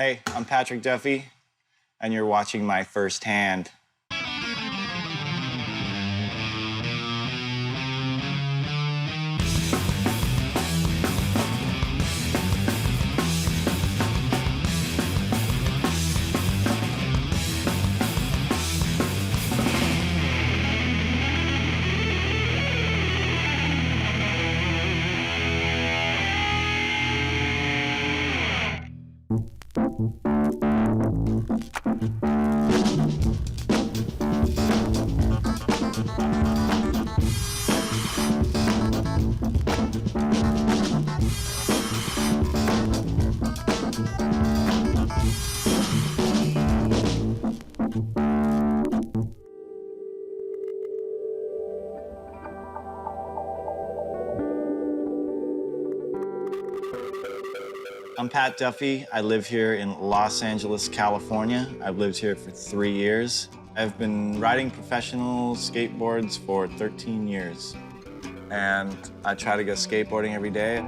Hey, I'm Patrick Duffy, and you're watching my first hand. I'm Pat Duffy. I live here in Los Angeles, California. I've lived here for 3 years. I've been riding professional skateboards for 13 years. And I try to go skateboarding every day.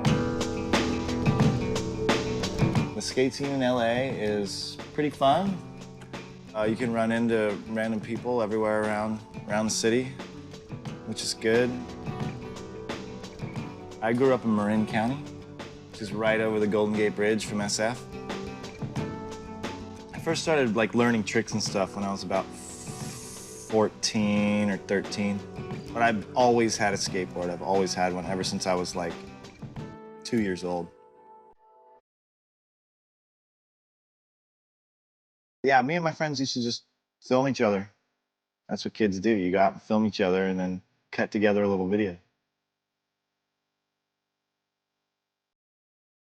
The skate scene in LA is pretty fun. You can run into random people everywhere around the city, which is good. I grew up in Marin County, which is right over the Golden Gate Bridge from SF. I first started learning tricks and stuff when I was about 14 or 13. But I've always had a skateboard. I've always had one ever since I was 2 years old. Yeah, me and my friends used to just film each other. That's what kids do. You go out and film each other and then cut together a little video.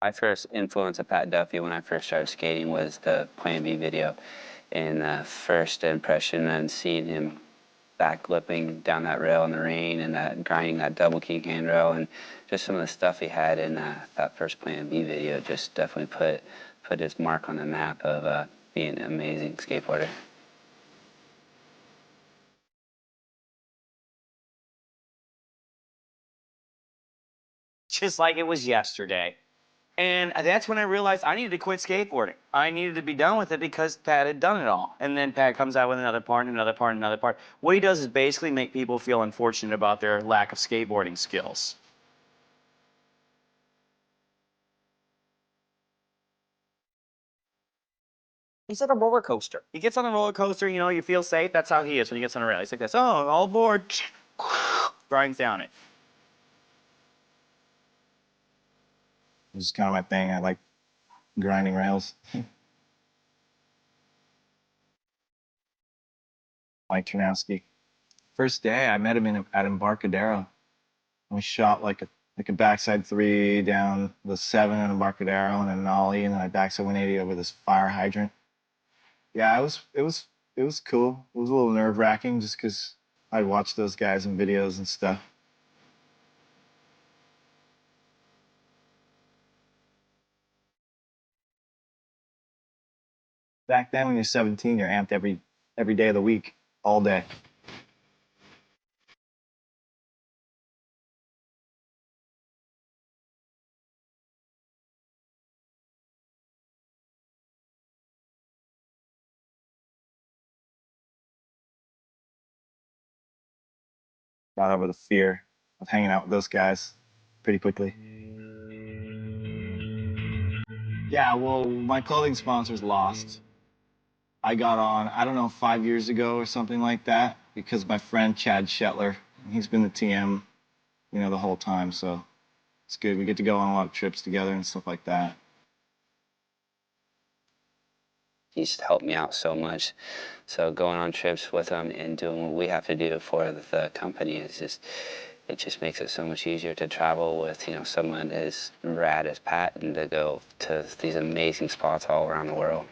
My first influence of Pat Duffy when I first started skating was the Plan B video. And the first impression and seeing him backflipping down that rail in the rain and grinding that double king handrail and just some of the stuff he had in that first Plan B video just definitely put his mark on the map of being an amazing skateboarder. Just like it was yesterday. And that's when I realized I needed to quit skateboarding. I needed to be done with it because Pat had done it all. And then Pat comes out with another part, another part, another part. What he does is basically make people feel unfortunate about their lack of skateboarding skills. He's like a roller coaster. He gets on a roller coaster, you feel safe. That's how he is when he gets on a rail. He's like this, oh, all aboard, grinds down it. It's kind of my thing. I like grinding rails. Mike Ternowski. First day, I met him at Embarcadero. We shot like a backside 3 down the 7 in Embarcadero and an ollie, and then I backside 180 over this fire hydrant. Yeah, it was cool. It was a little nerve-wracking just because I'd watch those guys in videos and stuff. Back then, when you're 17, you're amped every day of the week, all day. Got over the fear of hanging out with those guys pretty quickly. Yeah, well, my clothing sponsor's lost. I got on, I don't know, 5 years ago or something like that, because my friend Chad Shetler, he's been the TM, the whole time, so it's good. We get to go on a lot of trips together and stuff like that. He's helped me out so much. So going on trips with him and doing what we have to do for the company it just makes it so much easier to travel with, someone as rad as Pat and to go to these amazing spots all around the world.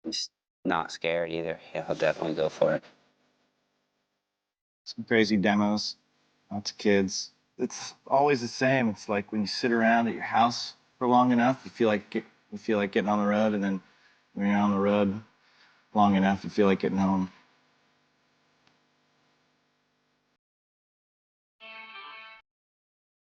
He's not scared either. He'll definitely go for it. Some crazy demos, lots of kids. It's always the same. It's like when you sit around at your house for long enough, you feel like getting on the road, and then when you're on the road long enough, you feel like getting home.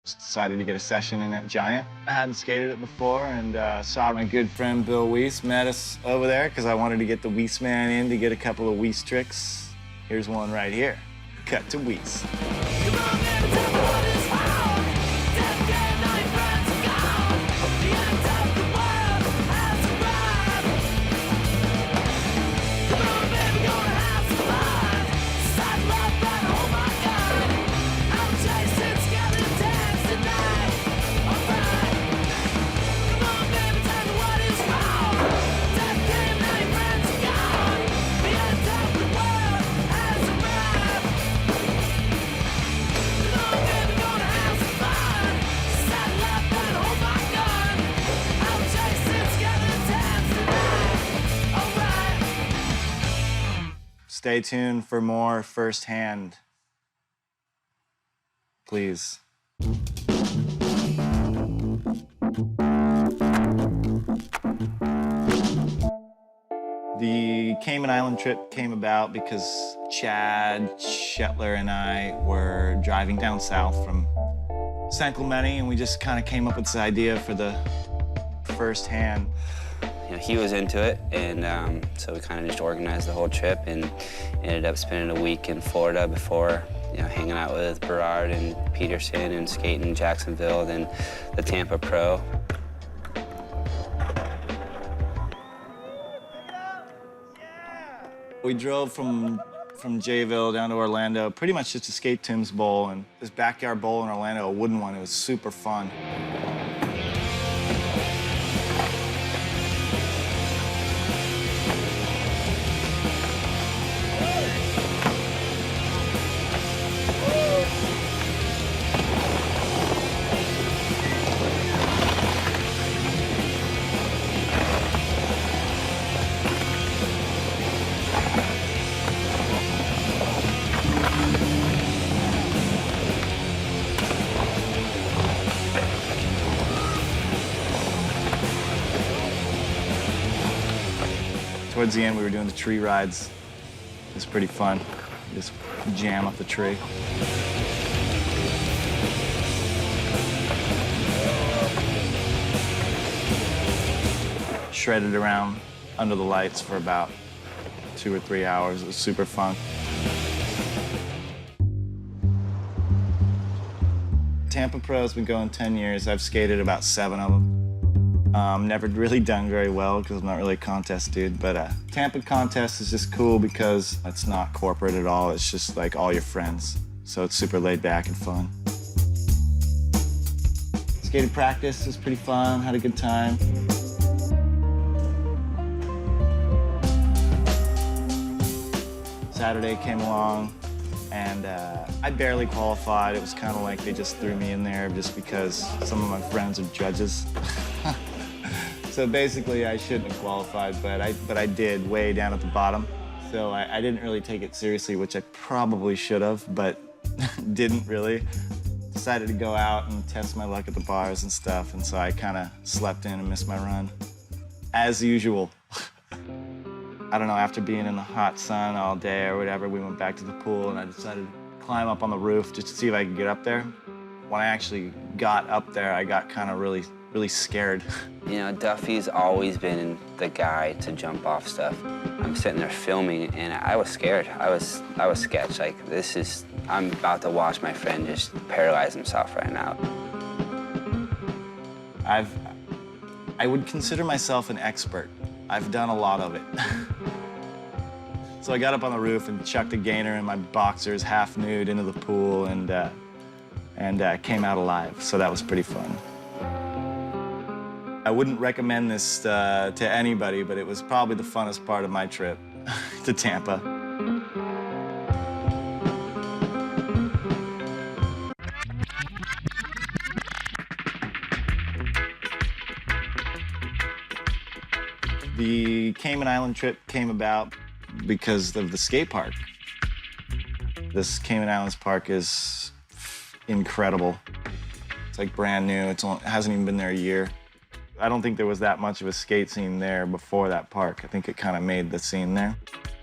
Just decided to get a session in at Giant. I hadn't skated it before, and saw my good friend Bill Weiss met us over there because I wanted to get the Weiss man in to get a couple of Weiss tricks. Here's one right here. Cut to Weiss. Stay tuned for more firsthand, please. The Cayman Island trip came about because Chad Shetler and I were driving down south from San Clemente, and we just kind of came up with this idea for the firsthand. You know, he was into it, and so we kind of just organized the whole trip and ended up spending a week in Florida before, you know, hanging out with Berard and Peterson and skating in Jacksonville, then the Tampa Pro. We drove from Jayville down to Orlando, pretty much just to skate Tim's Bowl, and this backyard bowl in Orlando, a wooden one. It was super fun. Towards the end, we were doing the tree rides. It was pretty fun. You just jam up the tree. Shredded around under the lights for about 2 or 3 hours. It was super fun. Tampa Pro's been going 10 years. I've skated about 7 of them. Never really done very well because I'm not really a contest dude, but Tampa contest is just cool because it's not corporate at all. It's just like all your friends. So it's super laid back and fun. Skating practice was pretty fun, had a good time. Saturday came along, and I barely qualified. It was kind of like they just threw me in there just because some of my friends are judges. So basically, I shouldn't have qualified, but I did, way down at the bottom. So I didn't really take it seriously, which I probably should have, but didn't really. Decided to go out and test my luck at the bars and stuff, and so I kind of slept in and missed my run, as usual. I don't know, after being in the hot sun all day or whatever, we went back to the pool, and I decided to climb up on the roof just to see if I could get up there. When I actually got up there, I got kind of really scared. You know, Duffy's always been the guy to jump off stuff. I'm sitting there filming, and I was scared. I was sketched. Like, I'm about to watch my friend just paralyze himself right now. I would consider myself an expert. I've done a lot of it. So I got up on the roof and chucked a gainer in my boxers, half nude, into the pool, and came out alive. So that was pretty fun. I wouldn't recommend this to anybody, but it was probably the funnest part of my trip to Tampa. The Cayman Island trip came about because of the skate park. This Cayman Islands park is incredible. It's like brand new. It hasn't even been there a year. I don't think there was that much of a skate scene there before that park. I think it kind of made the scene there.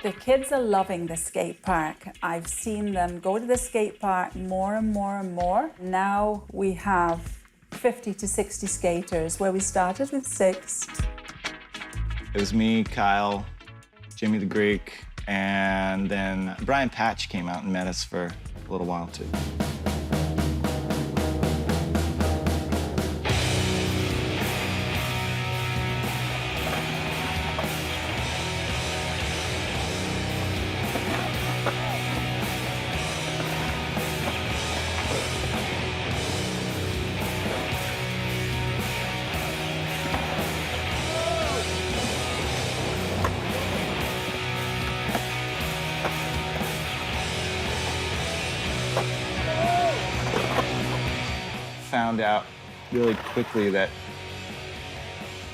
The kids are loving the skate park. I've seen them go to the skate park more and more and more. Now we have 50 to 60 skaters, where we started with 6. It was me, Kyle, Jimmy the Greek, and then Brian Patch came out and met us for a little while too. Found out really quickly that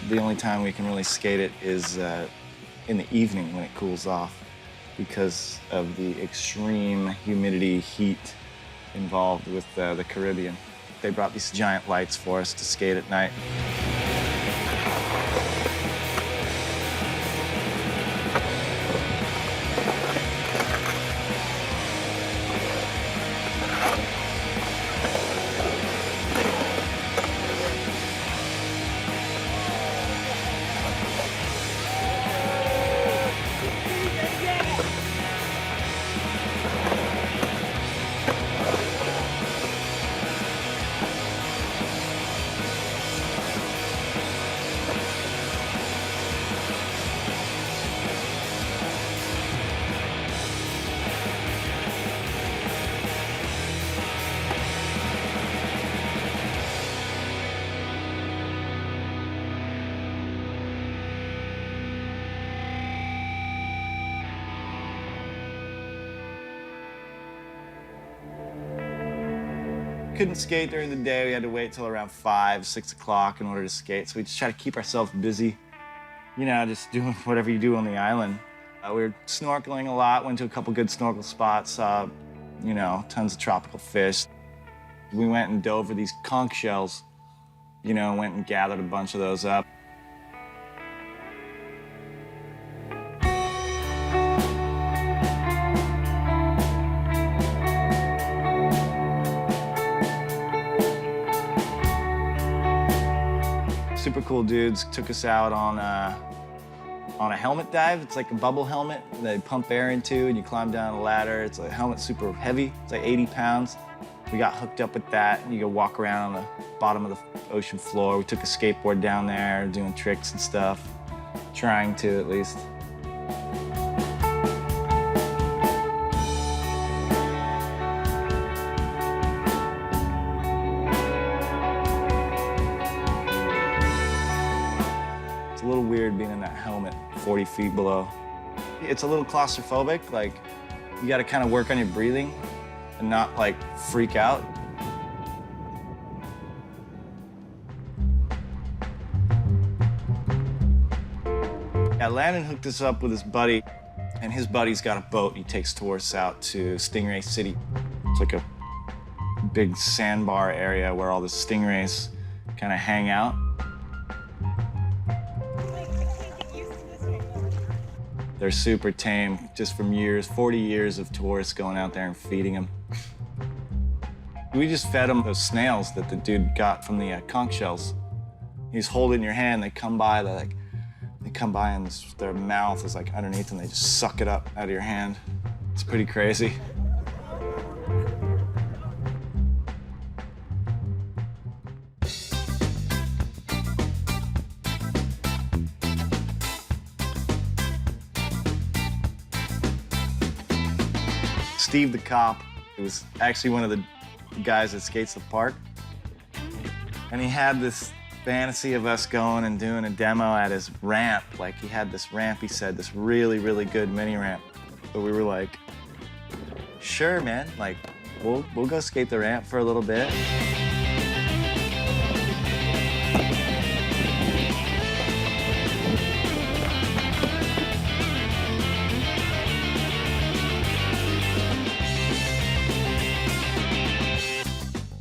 the only time we can really skate it is in the evening when it cools off because of the extreme humidity, heat involved with the Caribbean. They brought these giant lights for us to skate at night. Couldn't skate during the day. We had to wait till around 5, 6 o'clock in order to skate. So we just try to keep ourselves busy, you know, just doing whatever you do on the island. We were snorkeling a lot, went to a couple good snorkel spots, saw, you know, tons of tropical fish. We went and dove for these conch shells, you know, went and gathered a bunch of those up. Super cool dudes took us out on a helmet dive. It's like a bubble helmet that they pump air into and you climb down a ladder. It's a helmet super heavy. It's like 80 pounds. We got hooked up with that and you go walk around on the bottom of the ocean floor. We took a skateboard down there doing tricks and stuff, trying to at least. It's a little weird being in that helmet 40 feet below. It's a little claustrophobic, like you gotta kind of work on your breathing and not like freak out. Yeah, Landon hooked us up with his buddy, and his buddy's got a boat. He takes tourists out to Stingray City. It's like a big sandbar area where all the stingrays kind of hang out. They're super tame, just from years, 40 years of tourists going out there and feeding them. We just fed them those snails that the dude got from the conch shells. He's holding your hand, they come by, they come by and their mouth is like underneath and they just suck it up out of your hand. It's pretty crazy. Steve the cop, he was actually one of the guys that skates the park. And he had this fantasy of us going and doing a demo at his ramp. Like he had this ramp, he said, this really, really good mini ramp. But we were like, sure, man, like we'll go skate the ramp for a little bit.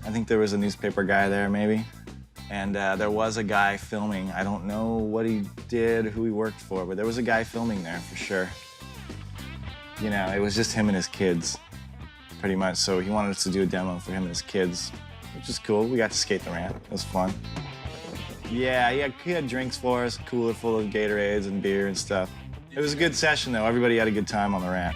I think there was a newspaper guy there, maybe. And there was a guy filming. I don't know what he did, who he worked for, but there was a guy filming there for sure. You know, it was just him and his kids, pretty much. So he wanted us to do a demo for him and his kids, which is cool. We got to skate the ramp. It was fun. Yeah, he had drinks for us, a cooler full of Gatorades and beer and stuff. It was a good session, though. Everybody had a good time on the ramp.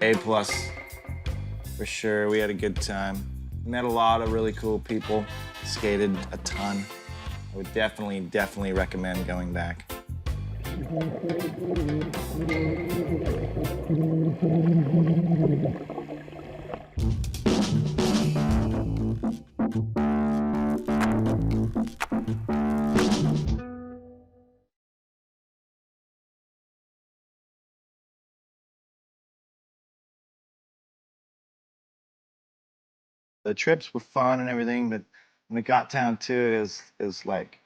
A+, for sure. We had a good time. Met a lot of really cool people, skated a ton. I would definitely recommend going back. The trips were fun and everything, but when it got down to it, is like,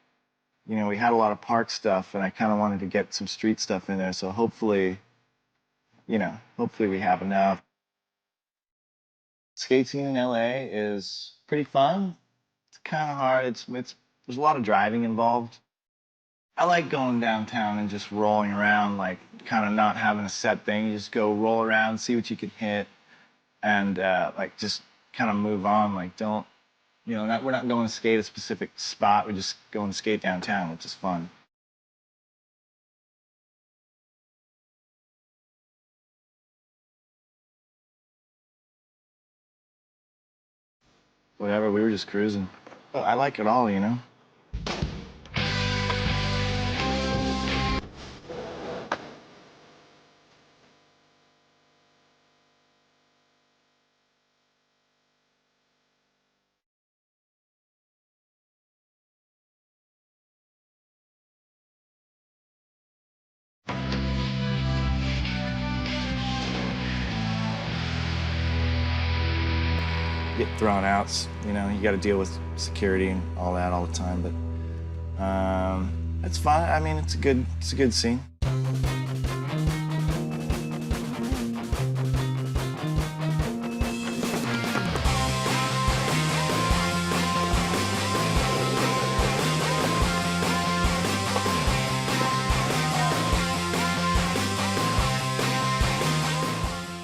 you know, we had a lot of park stuff, and I kind of wanted to get some street stuff in there. So hopefully, you know, hopefully we have enough. Skating in LA is pretty fun. It's kind of hard. There's a lot of driving involved. I like going downtown and just rolling around, like kind of not having a set thing. You just go roll around, see what you can hit, and like just kind of move on. Like don't, you know, we're not going to skate a specific spot. We're just going to skate downtown, which is fun. Whatever, we were just cruising. But I like it all, you know? Get thrown out, you know, you got to deal with security and all that all the time, but it's fun. I mean, it's a good scene.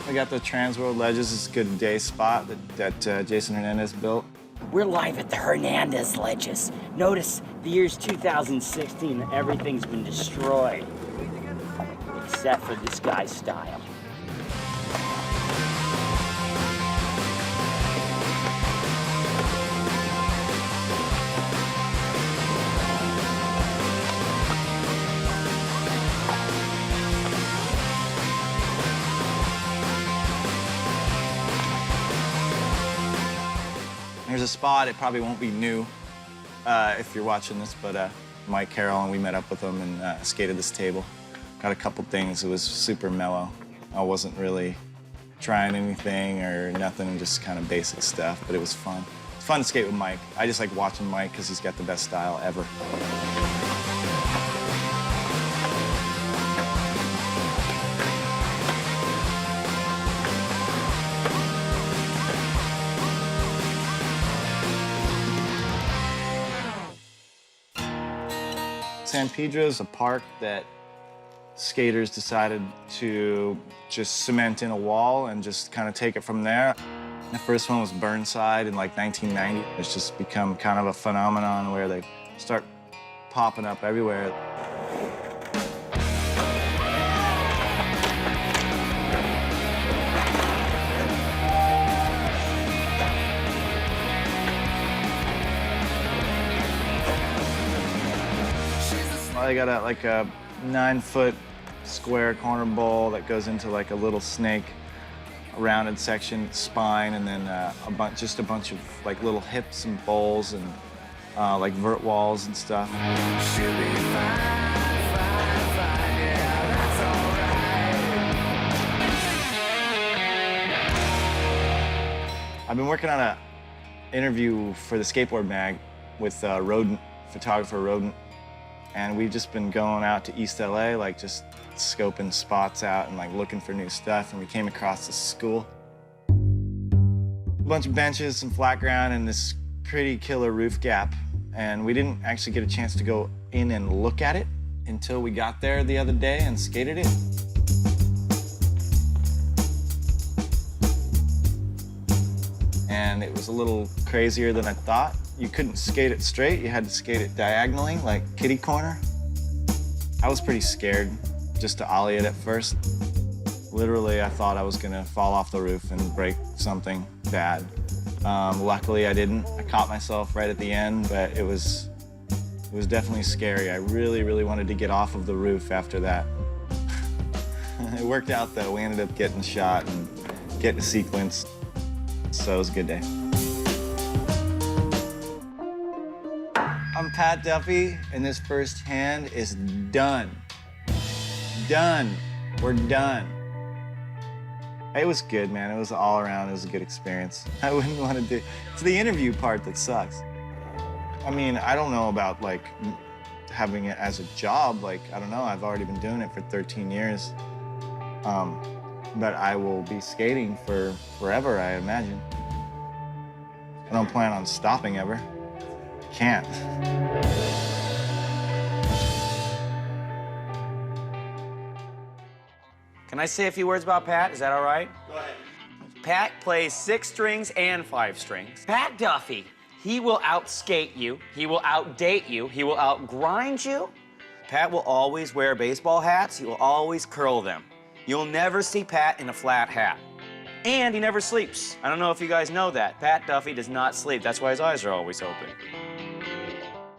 We got the Transworld Ledges. It's a good day spot that Jason Hernandez built. We're live at the Hernandez Ledges. Notice the year's 2016 and everything's been destroyed, except for this guy's style. There's a spot, it probably won't be new if you're watching this, but Mike Carroll and we met up with him and skated this table. Got a couple things, it was super mellow. I wasn't really trying anything or nothing, just kind of basic stuff, but it was fun. It's fun to skate with Mike. I just like watching Mike because he's got the best style ever. San Pedro's a park that skaters decided to just cement in a wall and just kind of take it from there. The first one was Burnside in like 1990. It's just become kind of a phenomenon where they start popping up everywhere. They got like a 9-foot square corner bowl that goes into like a little snake, a rounded section, spine, and then just a bunch of like little hips and bowls and like vert walls and stuff. I've been working on interview for the skateboard mag with Rodent, photographer Rodent. And we've just been going out to East LA, like just scoping spots out and like looking for new stuff. And we came across this school. A bunch of benches, some flat ground, and this pretty killer roof gap. And we didn't actually get a chance to go in and look at it until we got there the other day and skated it. And it was a little crazier than I thought. You couldn't skate it straight, you had to skate it diagonally, like kitty corner. I was pretty scared just to ollie it at first. Literally, I thought I was gonna fall off the roof and break something bad. Luckily, I didn't. I caught myself right at the end, but it was definitely scary. I really, really wanted to get off of the roof after that. It worked out though. We ended up getting shot and getting a sequence, so it was a good day. I'm Pat Duffy, and this first hand is done. Done. We're done. It was good, man. It was all around. It was a good experience. I wouldn't want to do. It's the interview part that sucks. I mean, I don't know about like having it as a job. Like, I don't know. I've already been doing it for 13 years. But I will be skating for forever, I imagine. I don't plan on stopping ever. Can't. Can I say a few words about Pat? Is that all right? Go ahead. Pat plays 6 strings and 5 strings. Pat Duffy, he will outskate you, he will outdate you, he will outgrind you. Pat will always wear baseball hats, he will always curl them. You'll never see Pat in a flat hat. And he never sleeps. I don't know if you guys know that. Pat Duffy does not sleep. That's why his eyes are always open.